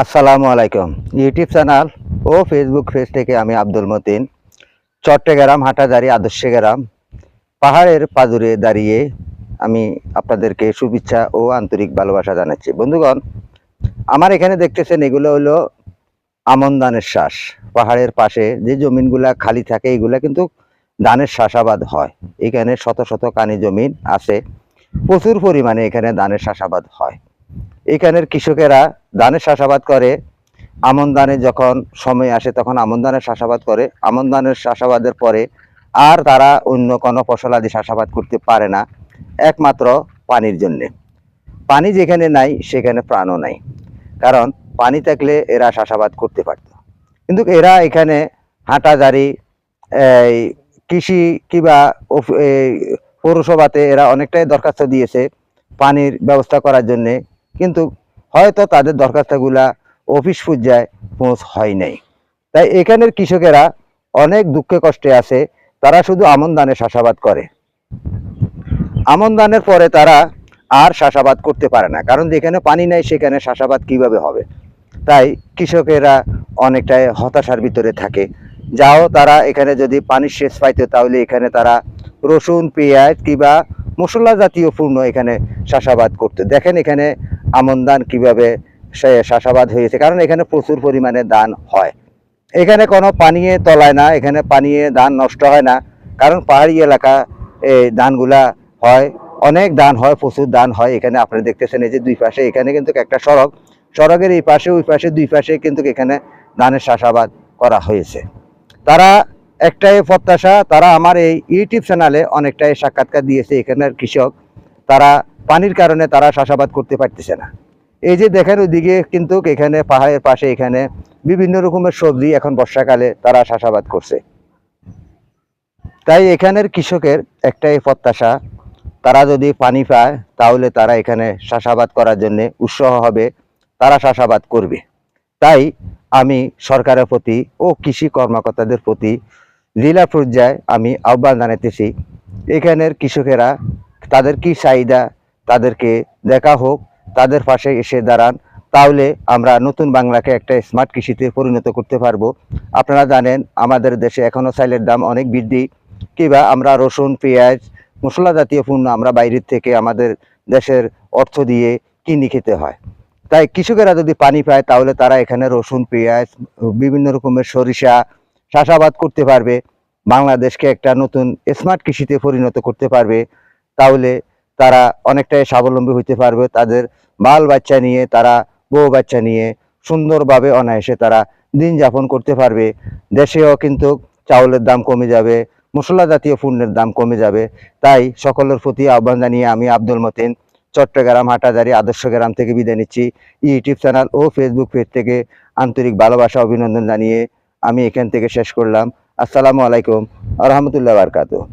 আসসালামু আলাইকুম। YouTube channel ও Facebook page থেকে আমি আব্দুল মতিন চট্টগ্রাম হাটাজারি আদর্শ গ্রাম পাহাড়ের পাদুরে দাঁড়িয়ে আমি আপনাদেরকে শুভেচ্ছা ও আন্তরিক ভালোবাসা জানাচ্ছি। বন্ধুগণ, আমার এখানে দেখতেছেন এগুলো হলো আমন ধানের শ্বাস। পাহাড়ের পাশে যে জমিনগুলা খালি থাকে এগুলা কিন্তু ধানের চাষাবাদ হয়। এখানে শত শত কানি জমিন আছে, প্রচুর পরিমাণে এখানে ধানের চাষাবাদ হয়। এখানের কৃষকেরা ধানের চাষাবাদ করে। আমন ধানের যখন সময় আসে তখন আমন ধানের চাষাবাদ করে। আমন ধানের চাষাবাদের পরে আর তারা অন্য কোনো ফসলাদি চাষাবাদ করতে পারে না, একমাত্র পানির জন্যে। পানি যেখানে নাই সেখানে প্রাণও নাই, কারণ পানি থাকলে এরা চাষাবাদ করতে পারত। কিন্তু এরা এখানে হাটাজারি এই কৃষি কিংবা পৌরসভাতে এরা অনেকটাই দরখাস্ত দিয়েছে পানির ব্যবস্থা করার জন্যে, কিন্তু হয়তো তাদের দরখাস্তগুলা অফিস পর্যায়ে পৌঁছ হয় নাই। তাই এখানের কৃষকেরা অনেক দুঃখে কষ্টে আছে। তারা শুধু আমন ধানের চাষাবাদ করে। আমন ধানের পরে তারা আর চাষাবাদ করতে পারে না, কারণ যেখানে পানি নাই সেখানে চাষাবাদ কিভাবে হবে। তাই কৃষকেরা অনেকটাই হতাশার ভিতরে থাকে। যাও তারা এখানে যদি পানির সেচ পাইতো তাহলে এখানে তারা রসুন, পেঁয়াজ কিংবা মশলা জাতীয় পণ্য এখানে চাষাবাদ করতে। দেখেন এখানে আমন ধান কিভাবে চাষাবাদ হয়েছে, কারণ এখানে প্রচুর পরিমাণে ধান হয়। এখানে কোনো পানিয়ে তলায় না, এখানে পানিয়ে ধান নষ্ট হয় না, কারণ পাহাড়ি এলাকা এই ধানগুলা হয়, অনেক ধান হয়, প্রচুর ধান হয়। এখানে আপনারা দেখতেছেন এই যে দুই পাশে এখানে কিন্তু একটা সড়ক, সড়কের এই পাশে ওই পাশে দুই পাশে কিন্তু এখানে ধানের চাষাবাদ করা হয়েছে। তারা একটাই প্রত্যাশা, তারা আমার এই ইউটিউব চ্যানেলে অনেকটাই সাক্ষাৎকার দিয়েছে এখানের কৃষক, তারা পানির কারণে তারা চাষাবাদ করতে পারতেছে না। এই যে দেখেন ওইদিকে কিন্তু এখানে পাহাড়ের পাশে এখানে বিভিন্ন রকমের সবজি এখন বর্ষাকালে তারা চাষাবাদ করছে। তাই এখানের কৃষকের একটাই প্রত্যাশা, তারা যদি পানি পায় তাহলে তারা এখানে চাষাবাদ করার জন্য উৎসাহ হবে, তারা চাষাবাদ করবে। তাই আমি সরকারের প্রতি ও কৃষি কর্মকর্তাদের প্রতি জেলা পর্যায়ে আমি আহ্বান জানাতেছি, এখানের কৃষকেরা তাদের কি চাহিদা তাদেরকে দেখা হোক, তাদের পাশে এসে দাঁড়ান, তাহলে আমরা নতুন বাংলাকে একটা স্মার্ট কৃষিতে পরিণত করতে পারবো। আপনারা জানেন আমাদের দেশে এখনও চালের দাম অনেক বৃদ্ধি, কিংবা আমরা রসুন, পেঁয়াজ, মশলা জাতীয় পণ্য আমরা বাইরের থেকে আমাদের দেশের অর্থ দিয়ে কিনে খেতে হয়। তাই কৃষকেরা যদি পানি পায় তাহলে তারা এখানে রসুন, পেঁয়াজ, বিভিন্ন রকমের সরিষা চাষাবাদ করতে পারবে, বাংলাদেশকে একটা নতুন স্মার্ট কৃষিতে পরিণত করতে পারবে। তাহলে তারা অনেকটাই স্বাবলম্বী হতে পারবে, তাদের বাল বাচ্চা নিয়ে, তারা বউ বাচ্চা নিয়ে সুন্দরভাবে অনায়াসে তারা দিন যাপন করতে পারবে। দেশেও কিন্তু চাউলের দাম কমে যাবে, মশলা জাতীয় পণ্যের দাম কমে যাবে। তাই সকলের প্রতি আহ্বান জানিয়ে আমি আব্দুল মতিন চট্টগ্রাম হাটাজারি আদর্শ গ্রাম থেকে বিদায় নিচ্ছি। ইউটিউব চ্যানেল ও ফেসবুক পেজ থেকে আন্তরিক ভালোবাসা অভিনন্দন জানিয়ে আমি এখান থেকে শেষ করলাম। আসসালামু আলাইকুম ওয়া রাহমাতুল্লাহি ওয়া বারাকাতুহু।